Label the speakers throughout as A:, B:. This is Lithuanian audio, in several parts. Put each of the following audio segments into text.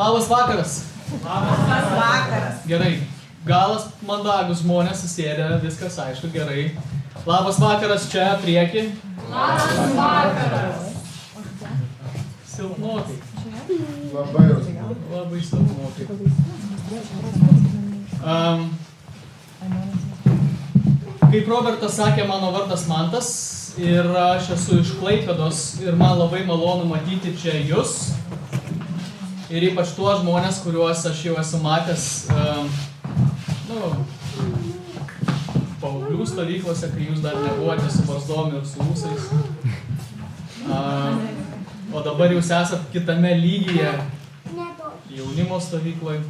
A: Labas vakaras.
B: Labas vakaras.
A: Gerai. Galas mandagus žmonės susėdė, viskas aišku, gerai. Labas vakaras čia, prieki.
B: Labas vakaras.
A: Silpnokai. Labai silpnokai. Kaip Robertas sakė, mano vardas Mantas ir aš esu iš Klaipėdos ir man labai malonu matyti čia jūs. Ir ypač tuos žmonės, kuriuos aš jau esu matęs paauglių stovyklose, kai jūs dar nebuvote su barzdom ir su ūsais. O dabar jūs esat kitame lygyje jaunimo stovykloj,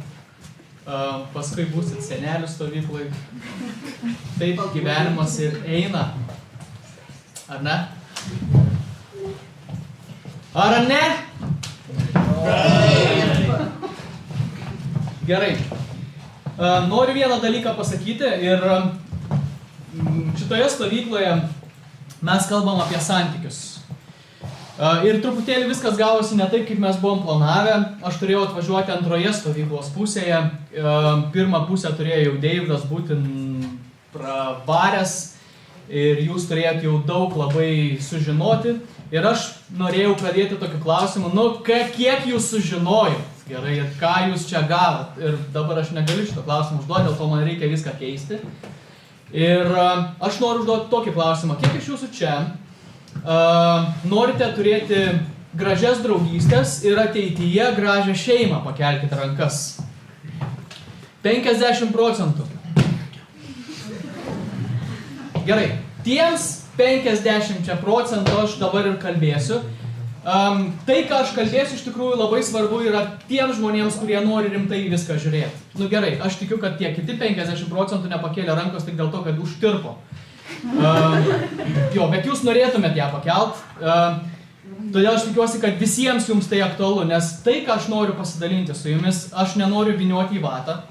A: paskui būsit senelių stovykloj. Taip gyvenimas ir eina. Ar ne? Ar ne? Gerai. Noriu vieną dalyką pasakyti ir šitoje stovykloje mes kalbam apie santykius. Ir truputėlį viskas gavosi ne taip, kaip mes buvom planavę. Aš turėjau atvažiuoti antroje stovyklos pusėje. Pirmą pusę turėjo jau Deividas būti pravaręs ir jūs turėjot jau daug labai sužinoti. Ir aš norėjau pradėti tokiu klausimu, kiek jūs sužinojot? Gerai, ką jūs čia gavot? Ir dabar aš negaliu šito klausimą užduoti, dėl to man reikia viską keisti. Ir aš noriu užduoti tokį klausimą, kiek iš jūsų čia norite turėti gražias draugystės ir ateityje gražią šeimą? Pakelkite rankas. 50%. Gerai, tiems 50% aš dabar ir kalbėsiu. Tai, ką aš kalbėsiu, iš tikrųjų labai svarbu yra tiems žmonėms, kurie nori rimtai viską žiūrėti. Gerai, aš tikiu, kad tie kiti 50% nepakėlė rankos tik dėl to, kad užtirpo. Bet jūs norėtumėt ją pakelt. Todėl aš tikiuosi, kad visiems jums tai aktualu, nes tai, ką aš noriu pasidalinti su jumis, aš nenoriu vynioti į vatą.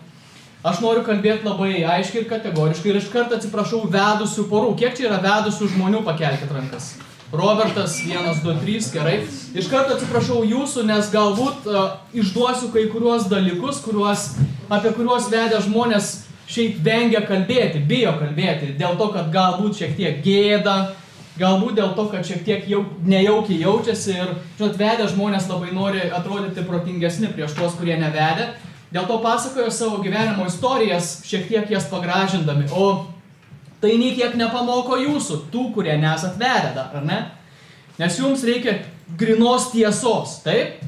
A: Aš noriu kalbėti labai aiškiai ir kategoriškai ir iš karto atsiprašau vedusių porų. Kiek čia yra vedusių žmonių, pakelkit rankas. Robertas, 1, 2, 3, gerai. Iš karto atsiprašau jūsų, nes galbūt išduosiu kai kuriuos dalykus, apie kuriuos vedę žmonės šiaip vengia kalbėti, bijo kalbėti. Dėl to, kad galbūt šiek tiek gėda, galbūt dėl to, kad šiek tiek nejaukiai jaučiasi ir, vedę žmonės labai nori atrodyti protingesni prieš tuos, kurie nevedė. Dėl to pasakojo savo gyvenimo istorijas, šiek tiek jas pagražindami, o tai nei kiek nepamoko jūsų, tų, kurie nesat vedę dar, ar ne? Nes jums reikia grynos tiesos, taip?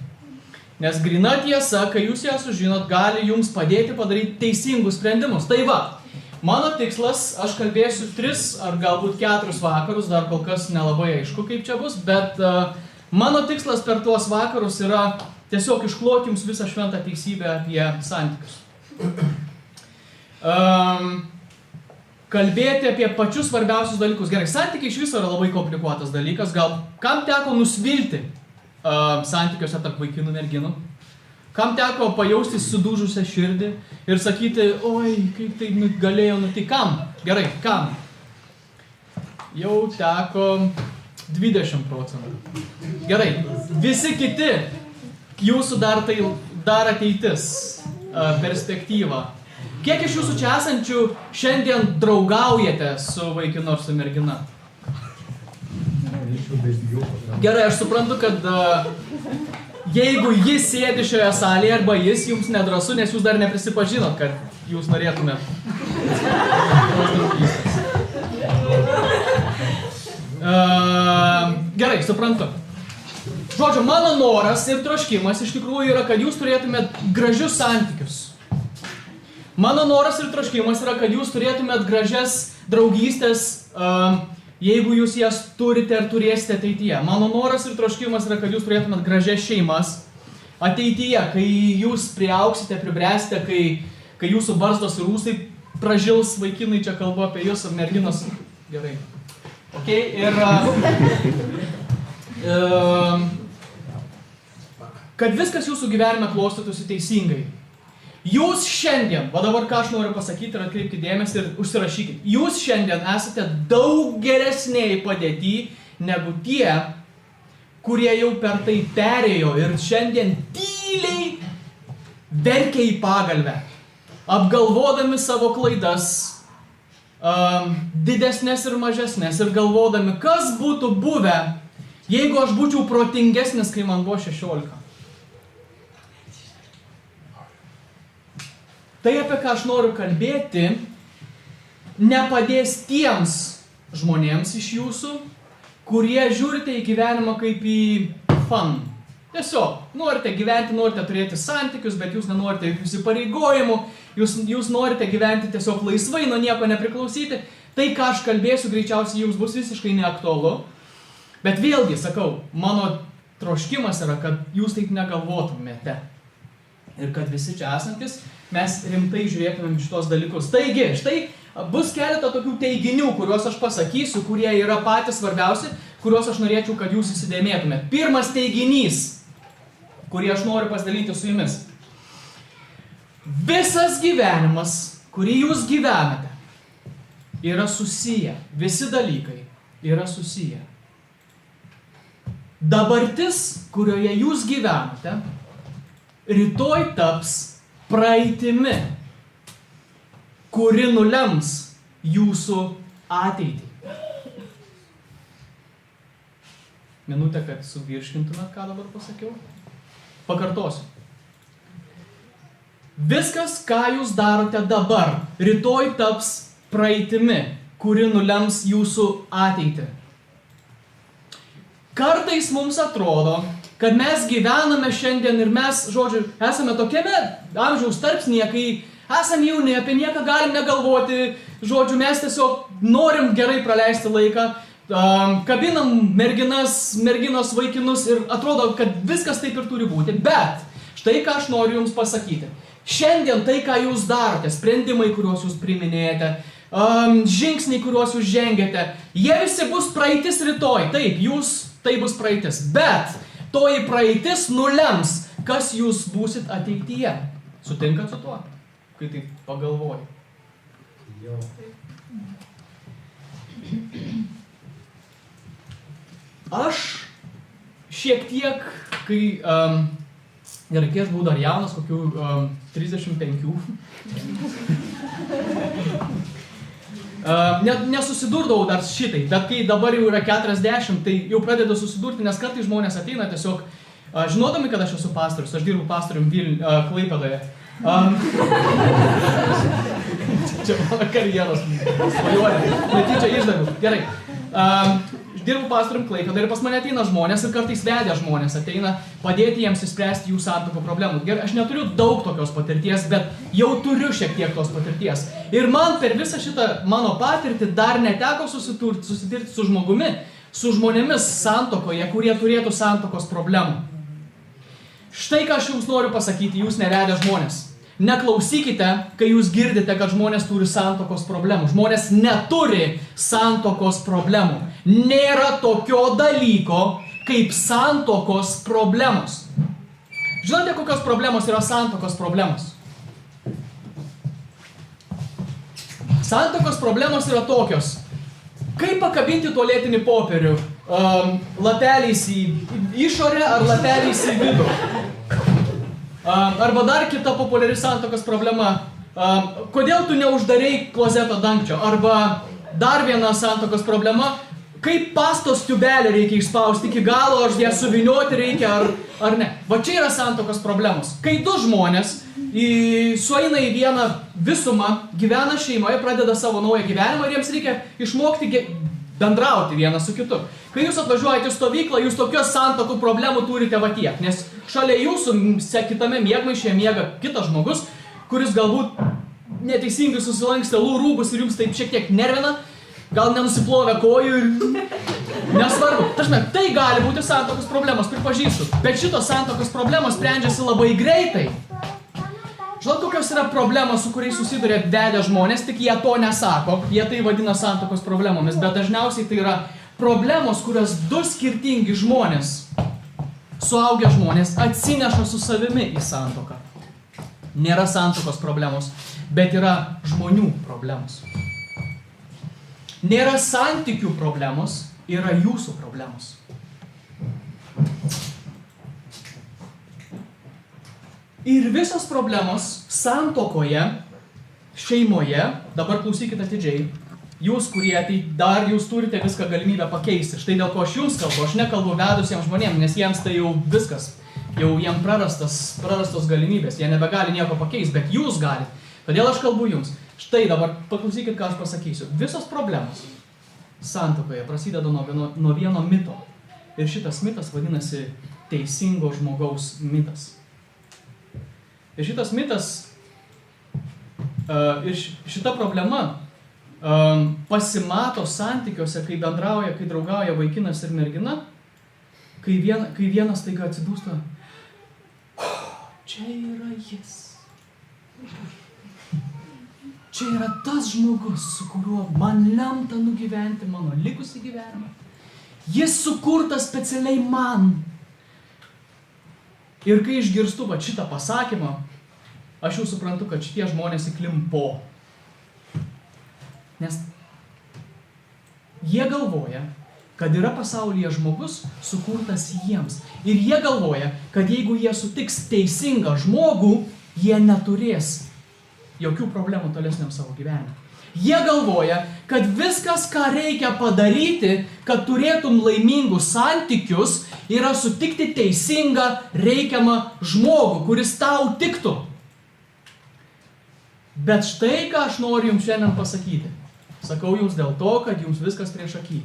A: Nes gryna tiesa, kai jūs ją sužinot, gali jums padėti padaryti teisingus sprendimus. Tai va, mano tikslas, aš kalbėsiu 3 ar galbūt 4 vakarus, dar kol kas nelabai aišku, kaip čia bus, bet mano tikslas per tuos vakarus yra tiesiog iškloti jums visą šventą teisybę apie santykius. Kalbėti apie pačius svarbiausius dalykus. Gerai, santykiai iš viso yra labai komplikuotas dalykas. Gal kam teko nusvilti santykiuose tarp vaikinų merginų? Kam teko pajausti sudužusią širdį ir sakyti, oi, kaip tai galėjo nutikti? Kam? Gerai, kam? Jau teko 20%. Gerai, visi kiti, jūsų dar ateitis, perspektyva. Kiek iš jūsų čia esančių šiandien draugaujate su vaikinu ar su mergina? Gerai, aš suprantu, kad jeigu jis sėdi šioje salėje arba jis jums nedrąsu, nes jūs dar neprisipažinot, kad jūs norėtumėt. Gerai, suprantu. Žodžiu, mano noras ir troškimas iš tikrųjų yra, kad jūs turėtumėt gražius santykius. Mano noras ir troškimas yra, kad jūs turėtumėt gražias draugystės, jeigu jūs jas turite ir turėsite ateityje. Mano noras ir troškimas yra, kad jūs turėtumėt gražias šeimas ateityje, kai jūs priaugsite, pribręsite, kai jūsų barzdos ir ūsai pražils, vaikinai, čia kalbu apie jūs, merginos. Gerai. Okay, kad viskas jūsų gyvenime klostytųsi teisingai. Jūs šiandien, va dabar ką aš noriu pasakyti ir atkreipti dėmesį ir užsirašykit, jūs šiandien esate daug geresnėj padėty negu tie, kurie jau per tai perėjo ir šiandien tyliai verkia į pagalvę, apgalvodami savo klaidas, didesnės ir mažesnės, ir galvodami, kas būtų buvę, jeigu aš būčiau protingesnis, kai man buvo 16. Tai, apie ką aš noriu kalbėti, nepadės tiems žmonėms iš jūsų, kurie žiūrite į gyvenimą kaip į fun. Tiesiog, norite gyventi, norite turėti santykius, bet jūs nenorite jokių įsipareigojimų, jūs norite gyventi tiesiog laisvai, nuo nieko nepriklausyti. Tai, ką aš kalbėsiu, greičiausiai jums bus visiškai neaktualu. Bet vėlgi, sakau, mano troškimas yra, kad jūs taip negalvotumėte. Ir kad visi čia esantis, mes rimtai žiūrėtumėm šitos dalykus. Taigi, štai bus keletą tokių teiginių, kuriuos aš pasakysiu, kurie yra patys svarbiausi, kuriuos aš norėčiau, kad jūs įsidėmėtumėte. Pirmas teiginys, kurį aš noriu pasidalinti su jumis. Visas gyvenimas, kurį jūs gyvenate, yra susiję. Visi dalykai yra susiję. Dabartis, kurioje jūs gyvenate, rytoj taps praeitimi, kuri nulems jūsų ateitį. Minutę, kad suvirškintumėt, ką dabar pasakiau. Pakartosiu. Viskas, ką jūs darote dabar, rytoj taps praeitimi, kuri nulems jūsų ateitį. Kartais mums atrodo, kad mes gyvename šiandien ir mes, žodžiu, esame tokiame amžiaus tarpsnyje, kai esame jauni, apie nieką galim negalvoti, žodžiu, mes tiesiog norim gerai praleisti laiką, kabinam merginos vaikinus ir atrodo, kad viskas taip ir turi būti. Bet štai ką aš noriu jums pasakyti. Šiandien tai, ką jūs darote, sprendimai, kuriuos jūs priiminėjate, žingsniai, kuriuos jūs žengiate, jie visi bus praeitis rytoj. Taip, tai bus praeitis. Bet toji praeitis nulems, kas jūs būsit ateityje. Sutinkat su tuo? Kai taip pagalvoji. Jo. Aš šiek tiek, kai reikės būti dar jaunas, kokių 35. Nesusidurdavau dar šitai, bet kai dabar jau yra 40, tai jau pradedu susidurti, nes kartais žmonės ateina tiesiog, žinodami, kad aš esu pastorius, aš dirbu pastorium Klaipėdoje. Čia mano karjeros svajonė, netyčia išdaviau. Gerai. Dirbu pastorium Klaipėdoje ir pas mane ateina žmonės ir kartais vedę žmonės ateina padėti jiems išspręsti jų santuokų problemų. Gerai, aš neturiu daug tokios patirties, bet jau turiu šiek tiek tos patirties. Ir man per visą šitą mano patirtį dar neteko susitirti su žmonėmis santuokoje, kurie turėtų santuokos problemų. Štai ką aš jums noriu pasakyti, jūs nevedę žmonės. Neklausykite, kai jūs girdite, kad žmonės turi santuokos problemų. Žmonės neturi santuokos problemų. Nėra tokio dalyko, kaip santuokos problemos. Žinote, kokios problemos yra santuokos problemos? Santuokos problemos yra tokios. Kaip pakabinti tualetinį popierių? Lapeliais į išorę ar lapeliais į vidų? Arba dar kita populiari santuokos problema. Kodėl tu neuždarei klozeto dangčio? Arba dar viena santuokos problema. Kaip pastos tiubelį reikia išspausti iki galo, ar ją suvinioti reikia, ar ne. Va čia yra santuokos problemos. Kai du žmonės sueina į vieną visumą, gyvena šeimoje, pradeda savo naują gyvenimą ir jiems reikia išmokti bendrauti vienas su kitu. Kai jūs atvažiuojate į stovyklą, jūs tokios santuokų problemų turite va tiek, nes šalia jūsų kitame miegmaišyje miega kitas žmogus, kuris galbūt neteisingai susilankstė rūbus ir jums taip šiek tiek nervina, gal nenusiplovė kojų ir nesvarbu. Tai gali būti santuokos problemos, pripažįstu, bet šitos santuokos problemos sprendžiasi labai greitai. Žinot, kokios yra problemos, su kuriais susiduria vedę žmonės, tik jie to nesako, jie tai vadina santuokos problemomis, bet dažniausiai tai yra problemos, kurias du skirtingi žmonės, suaugę žmonės, atsineša su savimi į santuoką. Nėra santuokos problemos, bet yra žmonių problemos. Nėra santykių problemos, yra jūsų problemos. Ir visos problemos santuokoje, šeimoje, dabar klausykite atidžiai, jūs, kurie dar jūs turite viską galimybę pakeisti. Štai dėl ko aš jums kalbu, aš nekalbu vedusiems žmonėms, nes jiems tai jau viskas, jau jiems prarastos galimybės, jie nebegali nieko pakeisti, bet jūs galite. Todėl aš kalbu jums. Štai dabar paklausykit, ką aš pasakysiu. Visos problemos santuokoje prasideda nuo vieno mito. Ir šitas mitas vadinasi teisingo žmogaus mitas. Ir šitas mitas, ir šita problema pasimato santykiuose, kai bendrauja, kai draugauja vaikinas ir mergina, kai vienas taiga atsidūsta, čia yra jis. Čia yra tas žmogus, su kuriuo man lemta nugyventi mano likusį gyvenimą. Jis sukurtas specialiai man. Ir kai išgirstu šitą pasakymą, aš jau suprantu, kad šitie žmonės įklimpo. Nes jie galvoja, kad yra pasaulyje žmogus sukurtas jiems. Ir jie galvoja, kad jeigu jie sutiks teisingą žmogų, jie neturės jokių problemų tolesniam savo gyvenimui. Jie galvoja, kad viskas, ką reikia padaryti, kad turėtum laimingus santykius, yra sutikti teisingą, reikiamą žmogų, kuris tau tiktų. Bet štai, ką aš noriu jums šiandien pasakyti. Sakau jums dėl to, kad jums viskas prieš akį.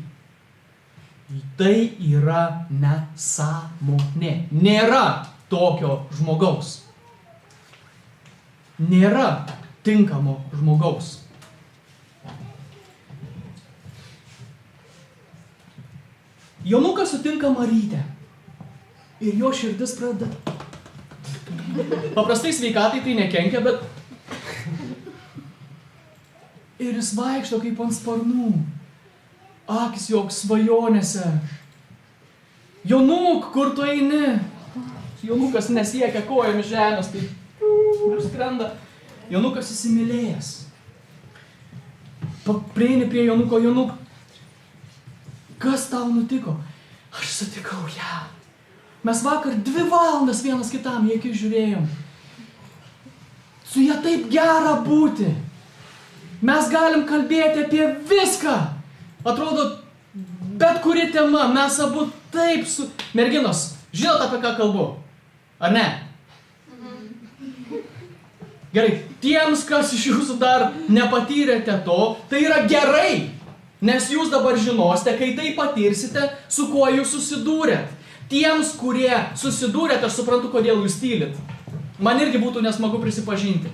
A: Tai yra nesąmonė. Nėra tokio žmogaus. Nėra tinkamo žmogaus. Jonukas sutinka Marytę. Ir jo širdis pradeda. Paprastai sveikatai tai nekenkia, bet ir jis vaikšto kaip ant sparnų. Akis jog svajonėse. Jonuk, kur tu eini? Jonukas nesiekia kojomis žemės, tai skrenda. Jonukas įsimylėjęs. Prieini prie Jonuko, Jonuk, kas tau nutiko? Aš sutikau ją. Mes vakar 2 valandas vienas kitam į akis žiūrėjom. Su ja taip gera būti. Mes galim kalbėti apie viską. Atrodo, bet kuri tema, mes abu taip su... Merginos, žinot apie ką kalbu? Ar ne? Gerai, tiems, kas iš jūsų dar nepatyrėte to, tai yra gerai, nes jūs dabar žinosite, kai tai patirsite, su kuo jūs susidūrėt. Tiems, kurie susidūrėt, aš suprantu, kodėl jūs tylit. Man irgi būtų nesmagu prisipažinti.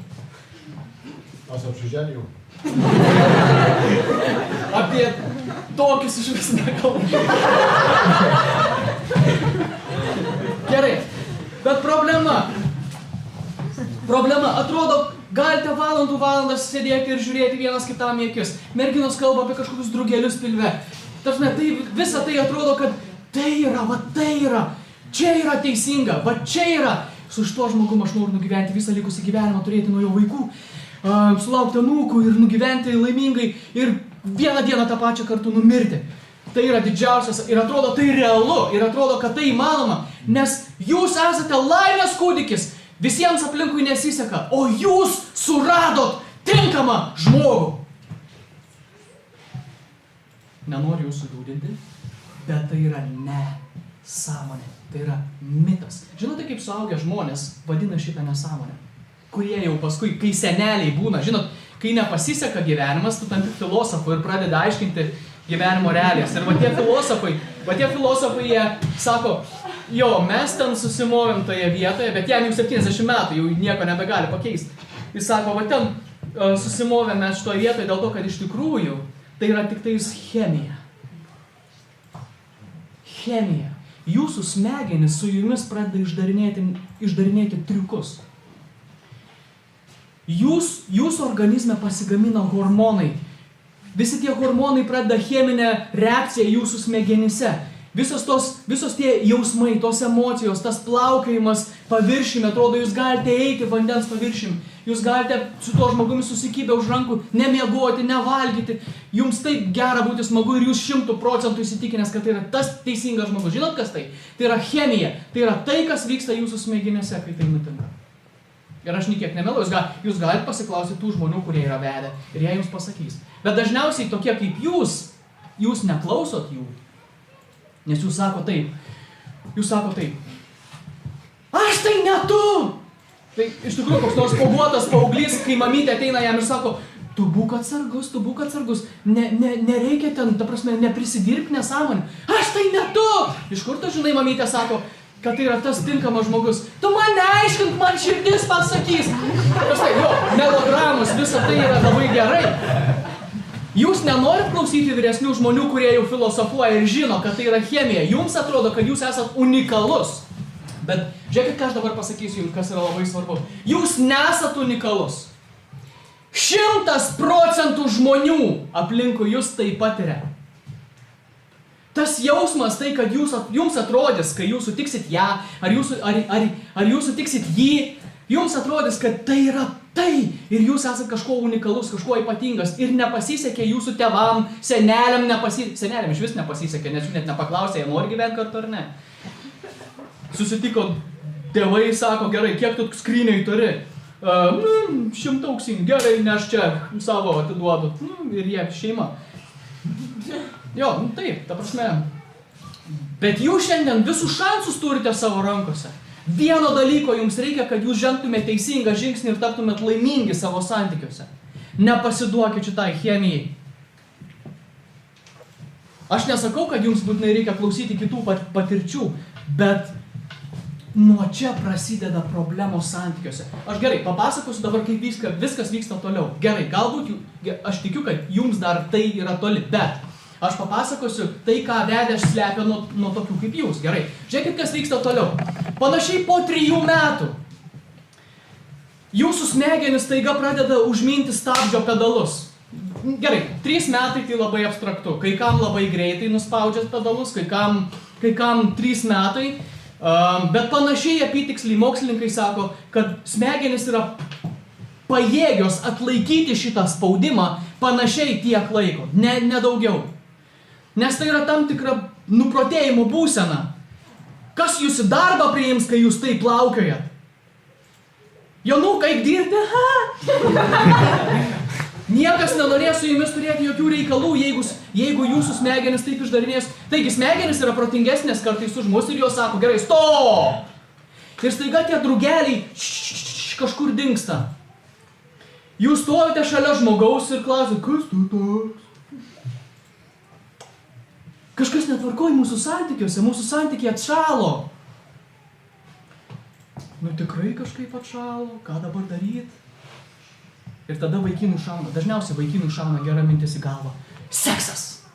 C: Aš apsiženijau.
A: Apie tokius iš vis nekalbu. Gerai, bet problema, atrodo, galite valandas sėdėti ir žiūrėti vienas kitam į akis. Merginos kalba apie kažkokius drugelius pilve. Tarpsme, tai visa tai atrodo, kad tai yra, čia yra teisinga, čia yra. Su šituo žmogum aš noriu nugyventi visą likusį gyvenimą, turėti nuo jo vaikų, sulaukti anūkų ir nugyventi laimingai ir vieną dieną tą pačią kartu numirti. Tai yra didžiausias ir atrodo tai realu ir atrodo, kad tai įmanoma, nes jūs esate laimės kūdikis, visiems aplinkui nesiseka, o jūs suradot tinkamą žmogų. Nenoriu jūsų liūdinti, bet tai yra nesąmonė, tai yra mitas. Žinote, kaip suaugę žmonės vadina šitą nesąmonę? Kurie jau paskui, kai seneliai būna, žinot, kai nepasiseka gyvenimas, tu tampi filosofu ir pradeda aiškinti gyvenimo realijas. Ir va tie filosofai, jie sako, jo, mes ten susimovėm toje vietoje, bet jam jau 70 metų, jau nieko nebegali pakeisti. Jis sako, va ten susimovėm mes šitoje vietoje dėl to, kad iš tikrųjų tai yra tik tais chemija. Chemija. Jūsų smegenys su jumis pradeda išdarinėti triukus. Jūsų organizme pasigamina hormonai. Visi tie hormonai pradeda cheminę reakciją jūsų smegenyse. Visos tie jausmai, tos emocijos, tas plaukiojimas paviršiumi, atrodo, jūs galite eiti vandens paviršiumi, jūs galite su tuo žmogumi susikibę už rankų, nemiegoti, nevalgyti, jums taip gera būti smagu ir jūs 100% įsitikinęs, kad tai yra tas teisingas žmogus. Žinot, kas tai? Tai yra chemija, tai yra tai, kas vyksta jūsų smegenyse, kai tai nutinka. Ir aš niekiek nemeluoju, jūs galite pasiklausyti tų žmonių, kurie yra vedę, ir jie jums pasakys. Bet dažniausiai tokie kaip jūs neklausot jų, nes jūs sako taip, aš tai ne tu! Tai iš tikrųjų koks nors paguotas paauglys, kai mamytė ateina jam ir sako, tu būk atsargus, nereikia ten, ta prasme, neprisidirbk nesąmonę. Aš tai ne tu! Iš kur tu žinai, mamytė sako, kad tai yra tas tinkamas žmogus. Tu man neaiškink, man širdis pasakys. Melodramos, visa tai yra labai gerai. Jūs nenorit klausyti vyresnių žmonių, kurie jau filosofuoja ir žino, kad tai yra chemija. Jums atrodo, kad jūs esat unikalus. Bet žiūrėkit, ką aš dabar pasakysiu jums, kas yra labai svarbu. Jūs nesat unikalus. 100% žmonių aplinkui jūs tai patiria. Tas jausmas, tai, kad jums atrodys, kai jūs sutiksit ją, ar jūs sutiksit jį, jums atrodys, kad tai yra tai, ir jūs esat kažko unikalus, kažko ypatingas, ir nepasisekė jūsų tėvam, seneliam iš vis nepasisekė, nes jų net nepaklausė, jie nori gyventi kartu ar ne. Susitiko tėvai, sako, gerai, kiek tu skryniai turi? 100 auksinių, gerai, nes čia savo atiduodu. Ir jie šeima. Jo, taip, ta prasme. Bet jūs šiandien visus šansus turite savo rankose. Vieno dalyko jums reikia, kad jūs žengtumėte teisingą žingsnį ir taptumėte laimingi savo santykiuose. Nepasiduokit šitai chemijai. Aš nesakau, kad jums būtinai reikia klausyti kitų patirčių, bet nuo čia prasideda problemos santykiuose. Aš gerai, papasakosiu dabar, kaip viskas vyksta toliau. Gerai, galbūt aš tikiu, kad jums dar tai yra toli, bet aš papasakosiu tai, ką vedęs slepia nuo tokių kaip jūs. Gerai, žiūrėkit, kas vyksta toliau. Panašiai po 3 metų jūsų smegenys staiga pradeda užminti stabdžio pedalus. Gerai, 3 metai tai labai abstraktu. Kai kam labai greitai nuspaudžiat pedalus, kai kam 3 metai. Bet panašiai apytiksliai mokslininkai sako, kad smegenys yra pajėgios atlaikyti šitą spaudimą panašiai tiek laiko, ne daugiau. Nes tai yra tam tikra nuprotėjimo būsena. Kas jūs į darbą priims, kai jūs taip laukiojat? Jonų, kaip dirbti? Niekas nenorės su jumis turėti jokių reikalų, jeigu jūsų smegenis taip išdarinės. Taigi smegenis yra protingesnės kartais už mus ir jos sako, gerai, stop! Ir staiga tie drugeliai kažkur dingsta. Jūs stovite šalia žmogaus ir klausite, kas tu toks? Kažkas netvarkoja mūsų santykiuose, mūsų santykiai atšalo. Nu tikrai kažkaip atšalo, ką dabar daryti? Ir tada vaikinų šauna, dažniausiai vaikinų šauna gera mintis į galvą. Seksas!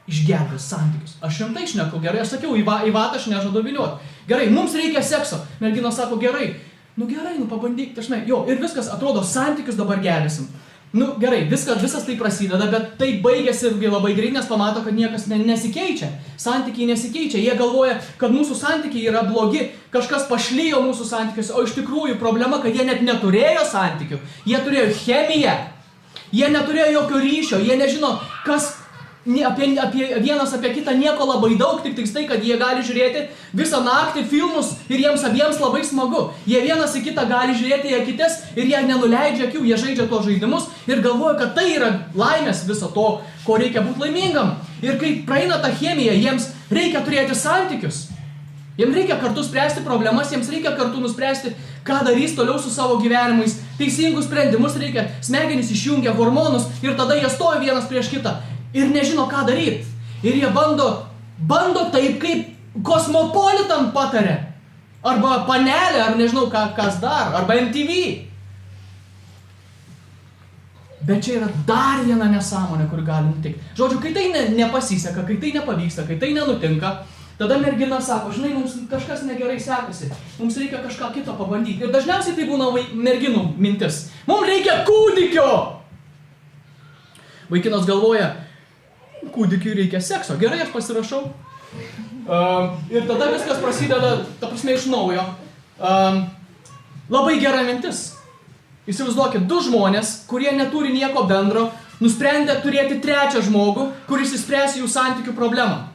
A: Išgelbės santykius. Aš rimtai šneku, gerai, aš sakiau, į vatą aš nežadu viliuoti. Gerai, mums reikia sekso. Mergina sako, gerai, pabandyk, dažnai, jo, ir viskas atrodo, santykius dabar gerisim. Gerai, visas tai prasideda, bet tai baigėsi labai greit, nes pamato, kad niekas nesikeičia. Santykiai nesikeičia. Jie galvoja, kad mūsų santykiai yra blogi, kažkas pašlijo mūsų santykius, o iš tikrųjų problema, kad jie net neturėjo santykių. Jie turėjo chemiją. Jie neturėjo jokio ryšio, jie nežino, kas vienas apie kitą nieko labai daug, tik tai, kad jie gali žiūrėti visą naktį filmus ir jiems abiems labai smagu. Jie vienas į kitą gali žiūrėti į akites ir jie nenuleidžia akių, jie žaidžia tos žaidimus ir galvoja, kad tai yra laimės viso to, ko reikia būti laimingam. Ir kai praeina ta chemija, jiems reikia turėti santykius. Jiems reikia kartu spręsti problemas, jiems reikia kartu nuspręsti, ką darys toliau su savo gyvenimais. Teisingus sprendimus reikia, smegenys išjungia hormonus ir tada jie stovi vienas prieš kitą. Ir nežino, ką daryti. Ir jie bando taip, kaip Kosmopolitan patarė. Arba Panelė, ar nežinau, kas dar. Arba MTV. Bet čia yra dar viena nesąmonė, kuri gali nutikti. Žodžiu, kai tai nepasiseka, kai tai nepavyksta, kai tai nenutinka, tada mergina sako, žinai, mums kažkas negerai sekasi. Mums reikia kažką kito pabandyti. Ir dažniausiai tai būna merginų mintis. Mums reikia kūdikio! Vaikinas galvoja, kūdikiui reikia sekso. Gerai, aš pasirašau. Ir tada viskas prasideda, ta prasme, iš naujo. Labai gera mintis. Įsivaizduokit, 2 žmonės, kurie neturi nieko bendro, nusprendė turėti 3 žmogų, kuris išspręs jų santykių problemą.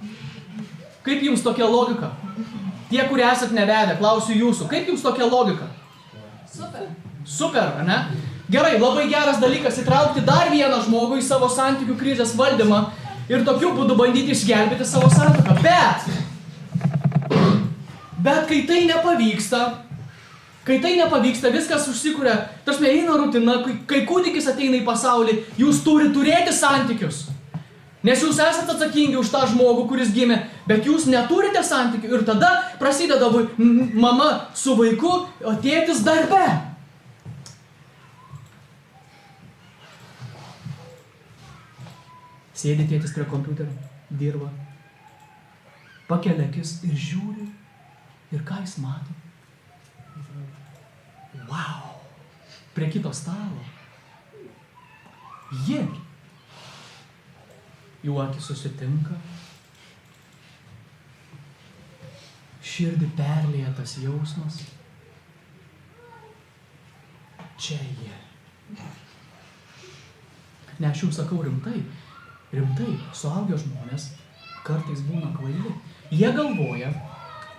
A: Kaip jums tokia logika? Tie, kurie esat nevedę, klausiu jūsų. Kaip jums tokia logika?
B: Super.
A: Super, ne? Gerai, labai geras dalykas įtraukti dar vieną žmogų į savo santykių krizės valdymą ir tokiu būdu bandyti išgelbėti savo santuoką. Bet kai tai nepavyksta, viskas užsikuria, tarsi eina rutina, kai kūdikis ateina į pasaulį, jūs turite turėti santykius. Nes jūs esate atsakingi už tą žmogų, kuris gimė, bet jūs neturite santykių ir tada prasideda mama su vaiku, o tėtis darbe. Sėdi tėtis prie kompiuterio, dirba, pakelia akis ir žiūri. Ir ką jis mato? Wow! Prie kito stalo. Jų akis susitinka. Širdį perlieja tas jausmas. Čia jie. Ne, aš jums sakau rimtai, suaugę žmonės kartais būna kvaili. Jie galvoja,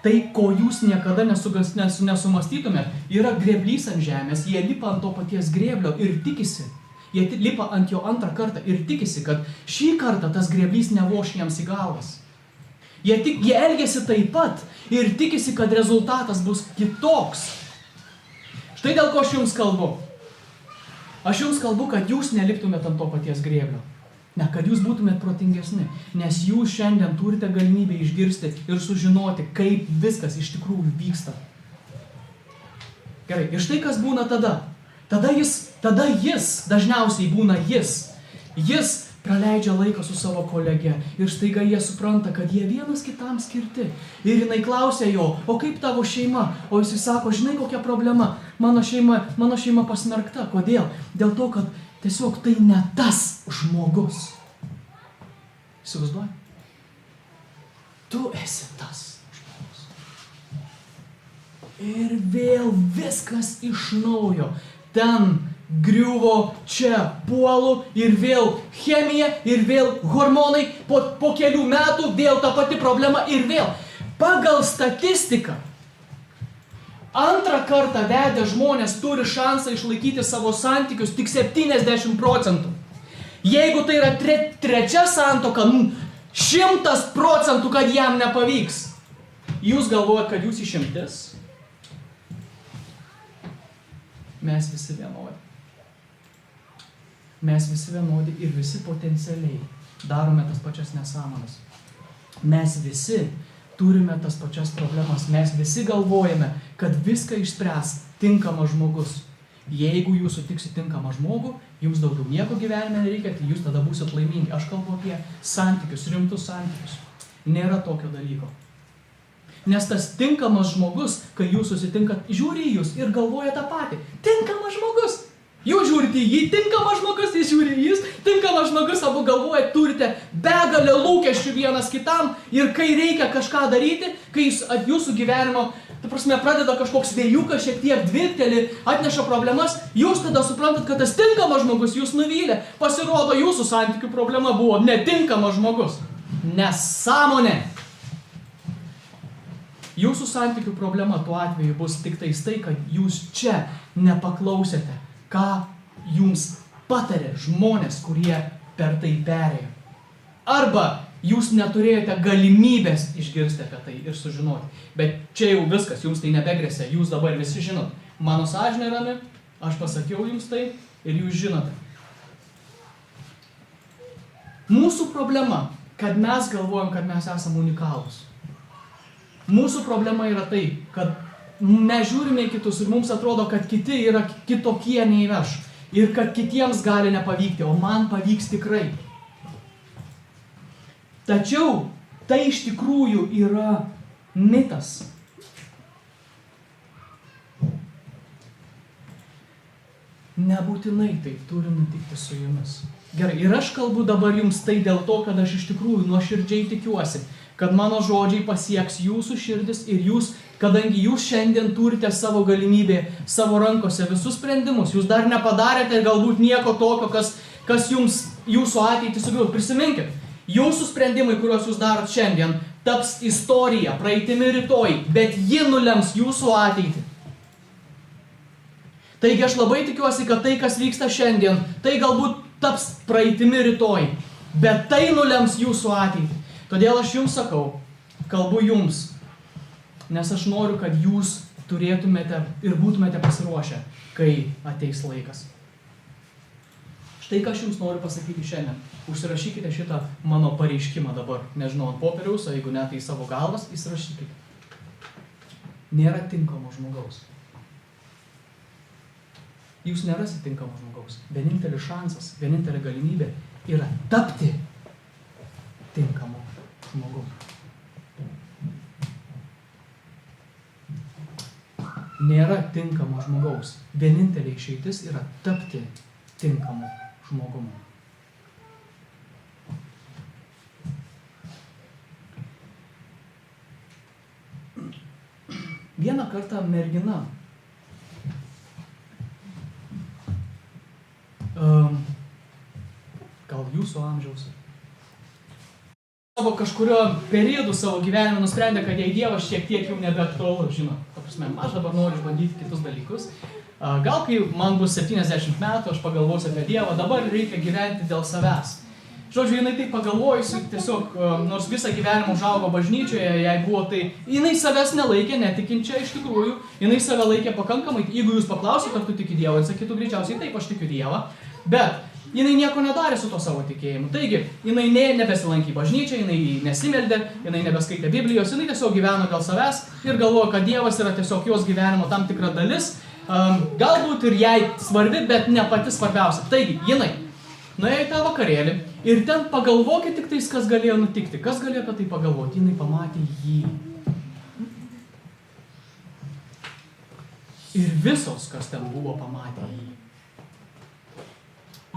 A: tai, ko jūs niekada nesumastytumėt, yra grėblys ant žemės, jie lipa ant to paties grėblio ir tikisi, jie lipa ant jo antrą kartą ir tikisi, kad šį kartą tas grėblys nevoš jiems į galvas. Jie elgiasi taip pat ir tikisi, kad rezultatas bus kitoks. Štai dėl ko aš jums kalbu. Aš jums kalbu, kad jūs neliptumėt ant to paties grėblio. Ne, kad jūs būtumėt protingesni, nes jūs šiandien turite galimybę išgirsti ir sužinoti, kaip viskas iš tikrųjų vyksta. Gerai, ir štai kas būna tada. Tada jis, dažniausiai būna jis praleidžia laiką su savo kolege ir staiga jie supranta, kad jie vienas kitam skirti. Ir jinai klausia jo, o kaip tavo šeima? O jis sako, žinai kokia problema, mano šeima pasmerkta. Kodėl? Dėl to, kad tiesiog tai ne tas žmogus. Įsivaizduoji? Tu esi tas žmogus. Ir vėl viskas iš naujo. Ten griuvo, čia puolu ir vėl chemija, ir vėl hormonai, po kelių metų vėl ta pati problema ir vėl. Pagal statistiką, antrą kartą vedę žmonės turi šansą išlaikyti savo santykius tik 70%. Jeigu tai yra trečia santuoka, 100%, kad jam nepavyks. Jūs galvojat, kad jūs išimtis? Mes visi vienodi. Mes visi vienodi ir visi potencialiai darome tas pačias nesąmones. Mes visi turime tas pačias problemas. Mes visi galvojame, kad viską išspręs tinkamas žmogus. Jeigu jūs sutiksit tinkamą žmogų, jums daugiau nieko gyvenime nereikia, tai jūs tada būsit laimingi. Aš kalbu apie santykius, rimtus santykius. Nėra tokio dalyko. Nes tas tinkamas žmogus, kai jūs susitinkat, žiūri į jūs ir galvoja tą patį. Tinkamas žmogus. Jūs žiūrite į jį, tinkamas žmogus, jis žiūri į jūs, tinkamas žmogus, abu galvoja, turite begalę lūkesčių vienas kitam ir kai reikia kažką daryti, kai jūsų gyvenimo, pradeda kažkoks vėjukas, šiek tiek dvirteli, atneša problemas, jūs tada suprantat, kad tas tinkamas žmogus jūs nuvylė. Pasirodo, jūsų santykių problema buvo netinkamas žmogus. Nesąmonė. Jūsų santykių problema tuo atveju bus tik tai, kad jūs čia nepaklausėte, ką jums patarė žmonės, kurie per tai perėjo. Arba jūs neturėjote galimybės išgirsti apie tai ir sužinoti. Bet čia jau viskas, jums tai nebegrėsia, jūs dabar visi žinot. Mano sąžinė rami, aš pasakiau jums tai ir jūs žinote. Mūsų problema, kad mes galvojam, kad mes esame unikalūs. Mūsų problema yra tai, kad mes žiūrime į kitus ir mums atrodo, kad kiti yra kitokie nei aš. Ir kad kitiems gali nepavykti, o man pavyks tikrai. Tačiau tai iš tikrųjų yra mitas. Nebūtinai taip turi nutikti su jumis. Gerai, ir aš kalbu dabar jums tai dėl to, kad aš iš tikrųjų nuoširdžiai tikiuosi, kad mano žodžiai pasieks jūsų širdis ir jūs, kadangi jūs šiandien turite savo galimybę, savo rankose visus sprendimus, jūs dar nepadarėte galbūt nieko tokio, kas jums, jūsų ateitį sugriaus. Prisiminkit, jūsų sprendimai, kuriuos jūs darot šiandien, taps istorija, praeitimi rytoj, bet ji nulems jūsų ateitį. Taigi aš labai tikiuosi, kad tai, kas vyksta šiandien, tai galbūt taps praeitimi rytoj, bet tai nulems jūsų ateitį. Todėl aš jums sakau, kalbu jums, nes aš noriu, kad jūs turėtumėte ir būtumėte pasiruošę, kai ateis laikas. Štai ką aš jums noriu pasakyti šiandien. Užsirašykite šitą mano pareiškimą dabar. Nežinau, ant popieriaus, o jeigu ne, tai į savo galvas įsirašykite. Nėra tinkamo žmogaus. Jūs nerasite tinkamo žmogaus. Vienintelis šansas, vienintelė galimybė yra tapti tinkamu žmogaus. Nėra tinkamo žmogaus. Vienintelė išeitis yra tapti tinkamu žmogumu. Vieną kartą mergina gal jūsų amžiaus savo kažkurio periodu savo gyvenime nusprendė, kad jei Dievas šiek tiek jau nebeaktualu, žinot, aš dabar noriu išbandyti kitus dalykus. Gal kai man bus 70 metų, aš pagalvosiu apie Dievą, dabar reikia gyventi dėl savęs. Žodžiu, jinai taip pagalvojusi, tiesiog, nors visą gyvenimą užaugo bažnyčioje, jai buvo tai, jinai savęs nelaikė, netikinčia iš tikrųjų, jinai save laikė pakankamai, jeigu jūs paklausite, ar tu tiki Dievą, jis sakytų greičiausiai taip, aš tikiu Dievą, bet jinai nieko nedarė su to savo tikėjimu. Taigi, jinai nebesilankė bažnyčią, jinai nesimeldė, jinai nebeskaitė Biblijos, jinai tiesiog gyveno dėl savęs ir galvojo, kad Dievas yra tiesiog jos gyvenimo tam tikra dalis, galbūt ir jai svarbi, bet ne pati svarbiausia. Taigi, jinai nuėjo į tą vakarėlį ir ten pagalvokit tik tais, kas galėjo nutikti. Kas galėjo apie tai pagalvoti? Jinai pamatė jį. Ir visos, kas ten buvo, pamatė jį.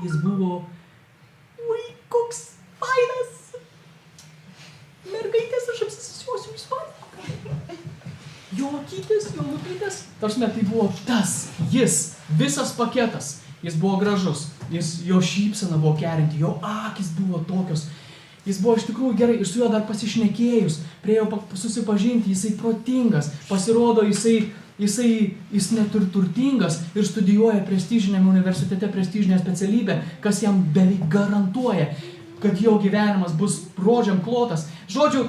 A: Jis buvo, ui, koks fainas. Mergaitės, aš apsisisiuosiu, jūs matėte. Jo akytės, jo lūpytės. Tarsime, tai buvo tas, jis, visas paketas. Jis buvo gražus, jo šypsena buvo kerinti, jo akys buvo tokios. Jis buvo iš tikrųjų gerai ir su juo dar pasišnekėjus, priėjo susipažinti, jisai protingas, pasirodo jis net ir turtingas ir studijuoja prestižiniame universitete prestižinę specialybę, kas jam beveik garantuoja, kad jo gyvenimas bus rožiam klotas. Žodžiu,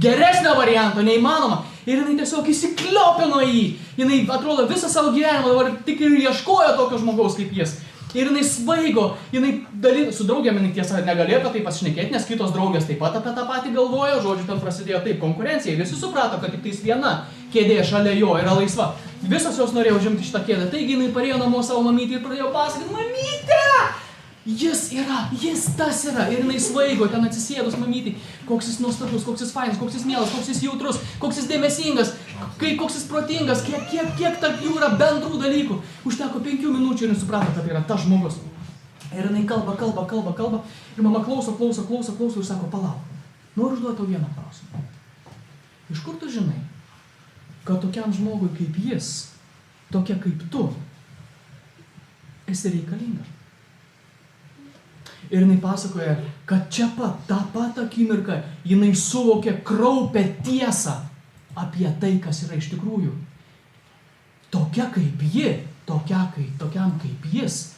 A: geresnio varianto neįmanoma. Ir jinai tiesiog įsikliopino į jį. Jinai, atrodo, visą savo gyvenimą dabar tik ir ieškojo tokio žmogaus kaip jis. Ir jinai svaigo, su draugėm jinai tiesa negalėjo apie tai pasišnekėti, nes kitos draugės taip pat apie tą patį galvojo. Žodžiu, ten prasidėjo taip konkurencija. Visi suprato, kad tik tais viena kėdė šalia jo yra laisva. Visos jos norėjo užimti šitą kėdę. Taigi jinai parėjo namo savo mamytį ir pradėjo pasakyti, mamytė! Jis tas yra. Ir jinai svaigo, ten atsisėdus mamytį, koks jis nuostabus, koks jis fainas, koks jis mielas, koks jis jautrus, koks jis dėmesingas, koks jis protingas, kiek tarp jų yra bendrų dalykų. Užteko 5 minučių ir jis suprato, kad tai yra tas žmogus. Ir jinai kalba. Ir mama klauso ir sako, palauk, noriu užduoti tau vieną klausimą. Iš kur tu žinai, kad tokiam žmogui kaip jis, tokia kaip tu, esi reikalinga? Ir jinai pasakoja, kad čia pat, tą pat akimirką, jinai suvokė kraupę tiesą apie tai, kas yra iš tikrųjų. Tokia kaip ji, tokiam kaip jis,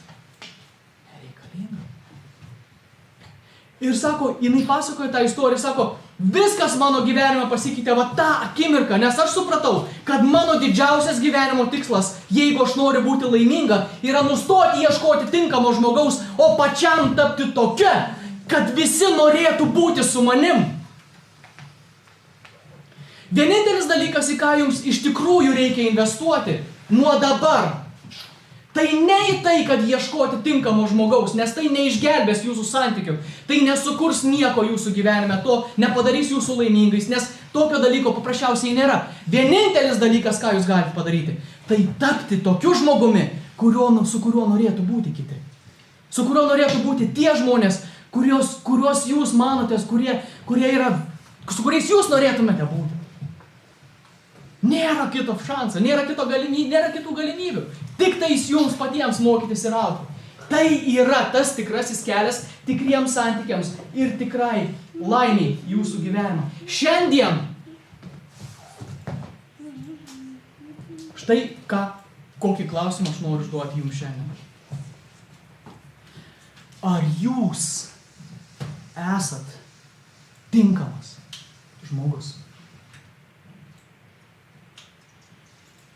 A: nereikalinga. Ir sako, jinai pasakoja tą istoriją, sako, viskas mano gyvenime pasikeitė va tą akimirką, nes aš supratau, kad mano didžiausias gyvenimo tikslas, jeigu aš noriu būti laiminga, yra nustoti ieškoti tinkamo žmogaus, o pačiam tapti tokia, kad visi norėtų būti su manim. Vienintelis dalykas, į ką jums iš tikrųjų reikia investuoti nuo dabar, tai ne į tai, kad ieškoti tinkamo žmogaus, nes tai neišgelbės jūsų santykių, tai nesukurs nieko jūsų gyvenime, to nepadarys jūsų laimingais, nes tokio dalyko paprasčiausiai nėra. Vienintelis dalykas, ką jūs galite padaryti, tai tapti tokiu žmogumi, su kuriuo norėtų būti kiti. Su kuriuo norėtų būti tie žmonės, kuriuos jūs manotės, su kuriais jūs norėtumėte būti. Nėra kito šansą, nėra kitų galimybių. Tik tais jums patiems mokytis ir augti. Tai yra tas tikrasis kelias tikriems santykiams ir tikrai laimiai jūsų gyvenimą. Šiandien štai kokį klausimą aš noriu užduoti jums šiandien. Ar jūs esat tinkamas žmogus?